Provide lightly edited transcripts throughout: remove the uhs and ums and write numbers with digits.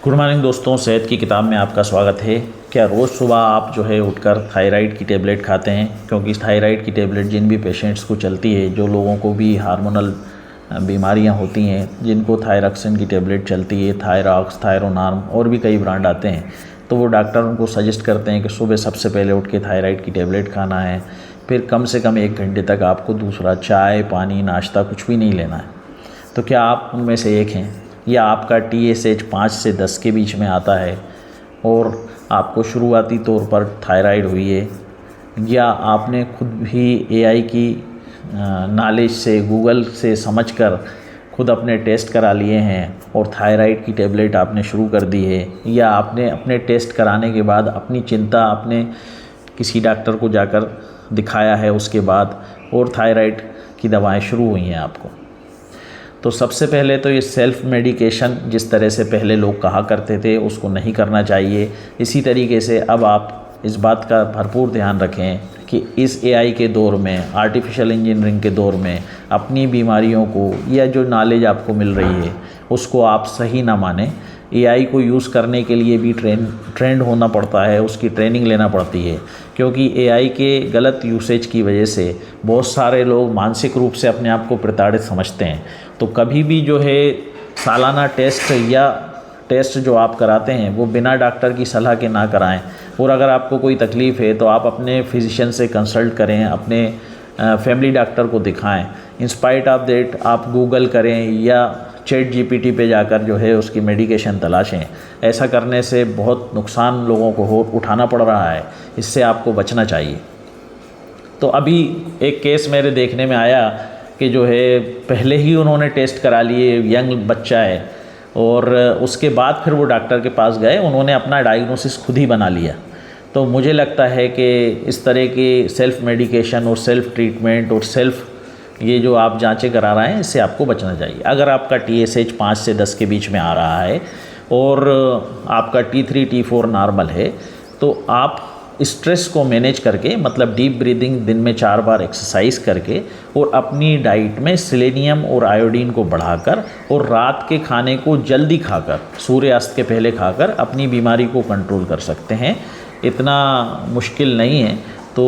Good morning दोस्तों, सेहत की किताब में आपका स्वागत है। क्या रोज़ सुबह आप उठकर थायराइड की टेबलेट खाते हैं? क्योंकि थायराइड की टेबलेट जिन भी पेशेंट्स को चलती है, जो लोगों को भी हार्मोनल बीमारियां होती हैं, जिनको थायरॉक्सिन की टेबलेट चलती है, थायरॉक्स, थायरोनार्म और भी कई ब्रांड आते हैं, तो वो डॉक्टर उनको सजेस्ट करते हैं कि सुबह सबसे पहले उठ के थायराइड की टेबलेट खाना है। फिर कम से कम 1 घंटे तक आपको दूसरा चाय, पानी, नाश्ता कुछ भी नहीं लेना है। तो क्या आप उनमें से एक हैं, या आपका TSH 5 से 10 के बीच में आता है और आपको शुरुआती तौर पर थायराइड हुई है, या आपने खुद भी AI की नॉलेज से, गूगल से समझकर खुद अपने टेस्ट करा लिए हैं और थायराइड की टेबलेट आपने शुरू कर दी है, या आपने अपने टेस्ट कराने के बाद अपनी चिंता आपने किसी डॉक्टर को जाकर दिखाया है उसके बाद, और थायराइड की दवाएं शुरू हुई हैं आपको। तो सबसे पहले तो ये सेल्फ़ मेडिकेशन जिस तरह से पहले लोग कहा करते थे, उसको नहीं करना चाहिए। इसी तरीके से अब आप इस बात का भरपूर ध्यान रखें कि इस AI के दौर में, आर्टिफिशियल इंजीनियरिंग के दौर में, अपनी बीमारियों को या जो नॉलेज आपको मिल रही है उसको आप सही ना मानें। AI को यूज़ करने के लिए भी ट्रेंड होना पड़ता है, उसकी ट्रेनिंग लेना पड़ती है, क्योंकि AI के गलत यूसेज की वजह से बहुत सारे लोग मानसिक रूप से अपने आप को प्रताड़ित समझते हैं। तो कभी भी सालाना टेस्ट जो आप कराते हैं वो बिना डॉक्टर की सलाह के ना कराएं। और अगर आपको कोई तकलीफ़ है तो आप अपने फिजिशियन से कंसल्ट करें, अपने फैमिली डॉक्टर को दिखाएं। इंस्पाइट ऑफ दैट आप गूगल करें या ChatGPT पे जाकर उसकी मेडिकेशन तलाशें। ऐसा करने से बहुत नुकसान लोगों को उठाना पड़ रहा है, इससे आपको बचना चाहिए। तो अभी एक केस मेरे देखने में आया कि पहले ही उन्होंने टेस्ट करा लिए, यंग बच्चा है, और उसके बाद फिर वो डॉक्टर के पास गए, उन्होंने अपना डायग्नोसिस खुद ही बना लिया। तो मुझे लगता है कि इस तरह की सेल्फ़ मेडिकेशन और सेल्फ़ ट्रीटमेंट और ये जो आप जांचें करा रहे हैं, इससे आपको बचना चाहिए। अगर आपका TSH 5 से 10 के बीच में आ रहा है और आपका T3 T4 नॉर्मल है, तो आप स्ट्रेस को मैनेज करके, मतलब डीप ब्रीदिंग, दिन में 4 बार एक्सरसाइज करके, और अपनी डाइट में सेलेनियम और आयोडीन को बढ़ाकर, और रात के खाने को जल्दी खाकर, सूर्यास्त के पहले खाकर अपनी बीमारी को कंट्रोल कर सकते हैं। इतना मुश्किल नहीं है। तो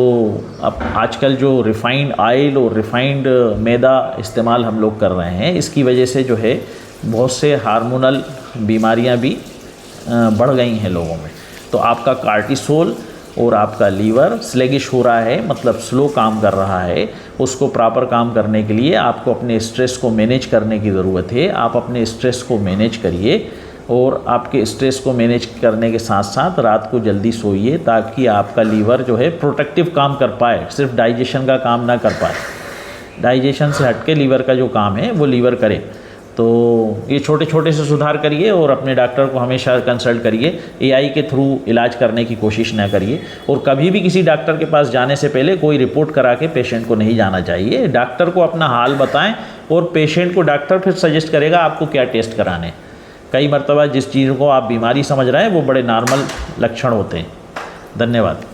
अब आजकल जो रिफ़ाइंड ऑयल और रिफ़ाइंड मैदा इस्तेमाल हम लोग कर रहे हैं, इसकी वजह से बहुत से हार्मोनल बीमारियां भी बढ़ गई हैं लोगों में। तो आपका कार्टिसोल और आपका लीवर स्लेगिश हो रहा है, मतलब स्लो काम कर रहा है। उसको प्रॉपर काम करने के लिए आपको अपने स्ट्रेस को मैनेज करने की ज़रूरत है। आप अपने स्ट्रेस को मैनेज करिए, और आपके स्ट्रेस को मैनेज करने के साथ साथ रात को जल्दी सोइए, ताकि आपका लीवर प्रोटेक्टिव काम कर पाए, सिर्फ डाइजेशन का काम ना कर पाए। डाइजेशन से हटके लीवर का जो काम है वो लीवर करे। तो ये छोटे छोटे से सुधार करिए, और अपने डॉक्टर को हमेशा कंसल्ट करिए। AI के थ्रू इलाज करने की कोशिश ना करिए, और कभी भी किसी डॉक्टर के पास जाने से पहले कोई रिपोर्ट करा के पेशेंट को नहीं जाना चाहिए। डॉक्टर को अपना हाल बताएं, और पेशेंट को डॉक्टर फिर सजेस्ट करेगा आपको क्या टेस्ट कराने। कई मरतबा जिस चीज़ को आप बीमारी समझ रहे हैं वो बड़े नॉर्मल लक्षण होते हैं। धन्यवाद।